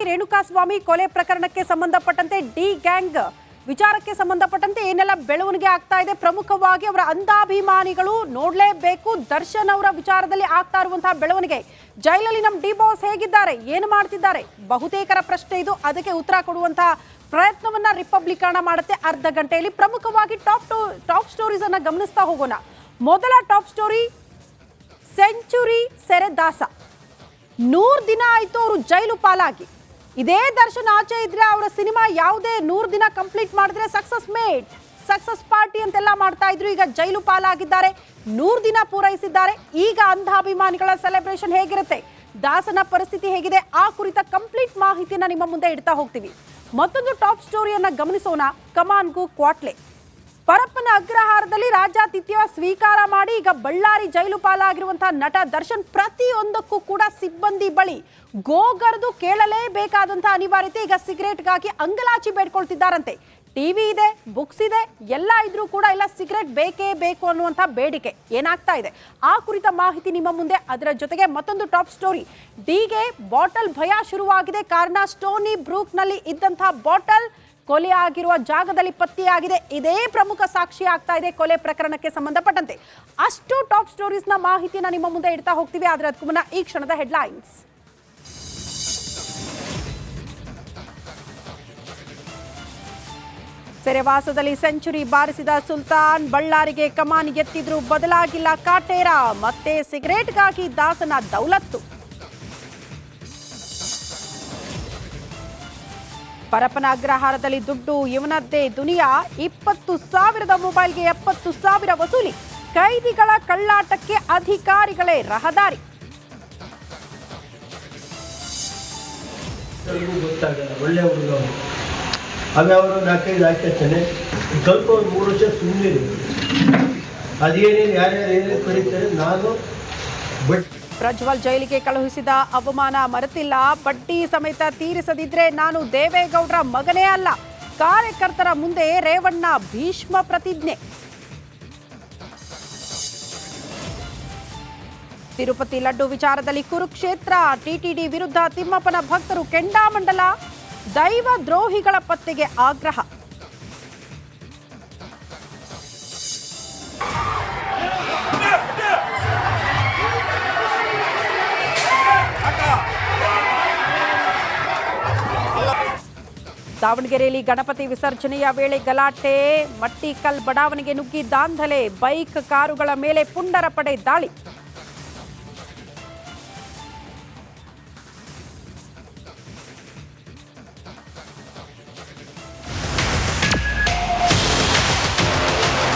ರೇಣುಕಾಸ್ವಾಮಿ ಕೊಲೆ ಪ್ರಕರಣಕ್ಕೆ ಸಂಬಂಧಪಟ್ಟಂತೆ ಡಿ ಗ್ಯಾಂಗ್ ವಿಚಾರಕ್ಕೆ ಸಂಬಂಧಪಟ್ಟಂತೆ ಏನೆಲ್ಲ ಬೆಳವಣಿಗೆ ಆಗ್ತಾ ಇದೆ, ಪ್ರಮುಖವಾಗಿ ಅವರ ಅಂಧಾಭಿಮಾನಿಗಳು ನೋಡಲೇಬೇಕು ದರ್ಶನ್ ಅವರ ವಿಚಾರದಲ್ಲಿ ಆಗ್ತಾ ಇರುವಂತಹ ಬೆಳವಣಿಗೆ. ಜೈಲಲ್ಲಿ ನಮ್ಮ ಡಿ ಬಾಸ್ ಹೇಗಿದ್ದಾರೆ, ಏನು ಮಾಡ್ತಿದ್ದಾರೆ, ಬಹುತೇಕರ ಪ್ರಶ್ನೆ ಇದು. ಅದಕ್ಕೆ ಉತ್ತರ ಕೊಡುವಂತಹ ಪ್ರಯತ್ನವನ್ನ ರಿಪಬ್ಲಿಕನ್ ಮಾಡುತ್ತೆ ಅರ್ಧ ಗಂಟೆಯಲ್ಲಿ. ಪ್ರಮುಖವಾಗಿ ಟಾಪ್ ಸ್ಟೋರೀಸ್ ಅನ್ನ ಗಮನಿಸ್ತಾ ಹೋಗೋಣ. ಮೊದಲ ಟಾಪ್ ಸ್ಟೋರಿ, ಸೆಂಚುರಿ ಸೆರೆ ದಾಸ. 100 ದಿನ ಆಯ್ತು ಅವರು ಜೈಲು ಪಾಲಾಗಿ. ಇದೇ ದರ್ಶನ್ ಆಚೆ ಇದ್ರೆ ಅವರ ಸಿನಿಮಾ ಯಾವುದೇ 100 ದಿನ ಕಂಪ್ಲೀಟ್ ಮಾಡಿದ್ರೆ ಸಕ್ಸಸ್ ಪಾರ್ಟಿ ಅಂತೆಲ್ಲ ಮಾಡ್ತಾ ಇದ್ರು. ಈಗ ಜೈಲು ಪಾಲಾಗಿದ್ದಾರೆ, 100 ದಿನ ಪೂರೈಸಿದ್ದಾರೆ. ಈಗ ಅಂಧಾಭಿಮಾನಿಗಳ ಸೆಲೆಬ್ರೇಷನ್ ಹೇಗಿರುತ್ತೆ, ದಾಸನ ಪರಿಸ್ಥಿತಿ ಹೇಗಿದೆ, ಆ ಕುರಿತ ಕಂಪ್ಲೀಟ್ ಮಾಹಿತಿಯನ್ನ ನಿಮ್ಮ ಮುಂದೆ ಇಡ್ತಾ ಹೋಗ್ತೀವಿ. ಮತ್ತೊಂದು ಟಾಪ್ ಸ್ಟೋರಿಯನ್ನ ಗಮನಿಸೋಣ. ಕಮಾನ್ಗೂ ಕ್ವಾಟ್ಲೆ. ಪರಪ್ಪನ ಅಗ್ರಹಾರದಲ್ಲಿ ರಾಜ್ಯಾತಿಥ್ಯ ಸ್ವೀಕಾರ ಮಾಡಿ ಈಗ ಬಳ್ಳಾರಿ ಜೈಲು ಪಾಲಾಗಿರುವಂತಹ ನಟ ದರ್ಶನ್ ಪ್ರತಿಯೊಂದಕ್ಕೂ ಕೂಡ ಸಿಬ್ಬಂದಿ ಬಳಿ ಗೋಗರ್ದು ಕೇಳಲೇಬೇಕಾದಂತಹ ಅನಿವಾರ್ಯತೆ. ಈಗ ಸಿಗರೇಟ್ಗಾಗಿ ಅಂಗಲಾಚಿ ಬೇಡ್ಕೊಳ್ತಿದ್ದಾರಂತೆ. ಟಿವಿ ಇದೆ, ಬುಕ್ಸ್ ಇದೆ, ಎಲ್ಲ ಇದ್ರೂ ಕೂಡ ಎಲ್ಲ ಸಿಗರೇಟ್ ಬೇಕೇ ಬೇಕು ಅನ್ನುವಂಥ ಬೇಡಿಕೆ ಏನಾಗ್ತಾ ಇದೆ, ಆ ಕುರಿತ ಮಾಹಿತಿ ನಿಮ್ಮ ಮುಂದೆ. ಅದರ ಜೊತೆಗೆ ಮತ್ತೊಂದು ಟಾಪ್ ಸ್ಟೋರಿ, ಡಿಗೆ ಬಾಟಲ್ ಭಯ ಶುರುವಾಗಿದೆ. ಕಾರಣ ಸ್ಟೋನಿ ಬ್ರೂಕ್ನಲ್ಲಿ ಇದ್ದಂತಹ ಬಾಟಲ್ ಕೊಲೆ ಆಗಿರುವ ಜಾಗದಲ್ಲಿ ಪತ್ತೆಯಾಗಿದೆ. ಇದೇ ಪ್ರಮುಖ ಸಾಕ್ಷಿ ಆಗ್ತಾ ಇದೆ ಕೊಲೆ ಪ್ರಕರಣಕ್ಕೆ ಸಂಬಂಧಪಟ್ಟಂತೆ. ಅಷ್ಟು ಟಾಪ್ ಸ್ಟೋರೀಸ್ನ ಮಾಹಿತಿನ ನಿಮ್ಮ ಮುಂದೆ ಇಡ್ತಾ ಹೋಗ್ತೀವಿ. ಆದ್ರೆ ಅದಕ್ಕೂ ಮುನ್ನ ಈ ಕ್ಷಣದ ಹೆಡ್ಲೈನ್ಸ್. ಸೆರೆವಾಸದಲ್ಲಿ ಸೆಂಚುರಿ ಬಾರಿಸಿದ ಸುಲ್ತಾನ್, ಬಳ್ಳಾರಿಗೆ ಕಮಾನ್ ಎತ್ತಿದ್ರು ಬದಲಾಗಿಲ್ಲ ಕಾಟೇರ. ಮತ್ತೆ ಸಿಗರೇಟ್ಗಾಗಿ ದಾಸನ ದೌಲತ್ತು. ಪರಪ್ಪನ ಅಗ್ರಹಾರದಲ್ಲಿ ದುಡ್ಡು ಇವನದ್ದೇ ದುನಿಯಾ. 20,000 ಮೊಬೈಲ್ಗೆ 70,000 ವಸೂಲಿ. ಕೈದಿಗಳ ಕಳ್ಳಾಟಕ್ಕೆ ಅಧಿಕಾರಿಗಳೇ ರಹದಾರಿ. ಒಳ್ಳೆ ಹುಡುಗ ಅವರು 4-5 ಹಾಕಿರ್ತಾನೆ. ಸ್ವಲ್ಪ 3 ವರ್ಷ ಸುಮ್ಮನೆ ಅದೇನೇನು ಯಾರ್ಯಾರು ಏನೇನು ಕರೀತಾರೆ. ನಾನು ಪ್ರಜ್ವಲ್ ಜೈಲಿಗೆ ಕಳುಹಿಸಿದ ಅವಮಾನ ಮರೆತಿಲ್ಲ. ಬಡ್ಡಿ ಸಮೇತ ತೀರಿಸದಿದ್ರೆ ನಾನು ದೇವೇಗೌಡರ ಮಗನೇ ಅಲ್ಲ. ಕಾರ್ಯಕರ್ತರ ಮುಂದೆ ರೇವಣ್ಣ ಭೀಷ್ಮ ಪ್ರತಿಜ್ಞೆ. ತಿರುಪತಿ ಲಡ್ಡು ವಿಚಾರದಲ್ಲಿ ಕುರುಕ್ಷೇತ್ರ. ಟಿಟಿಡಿ ವಿರುದ್ಧ ತಿಮ್ಮಪ್ಪನ ಭಕ್ತರು ಕೆಂಡಾಮಂಡಲ. ದೈವ ದ್ರೋಹಿಗಳ ಪತ್ತೆಗೆ ಆಗ್ರಹ. ದಾವಣಗೆರೆಯಲ್ಲಿ ಗಣಪತಿ ವಿಸರ್ಜನೆಯ ವೇಳೆ ಗಲಾಟೆ. ಮಟ್ಟಿಕಲ್ ಬಡಾವಣೆಗೆ ನುಗ್ಗಿ ದಾಂಧಲೆ. ಬೈಕ್ ಕಾರುಗಳ ಮೇಲೆ ಪುಂಡರ ಪಡೆ ದಾಳಿ.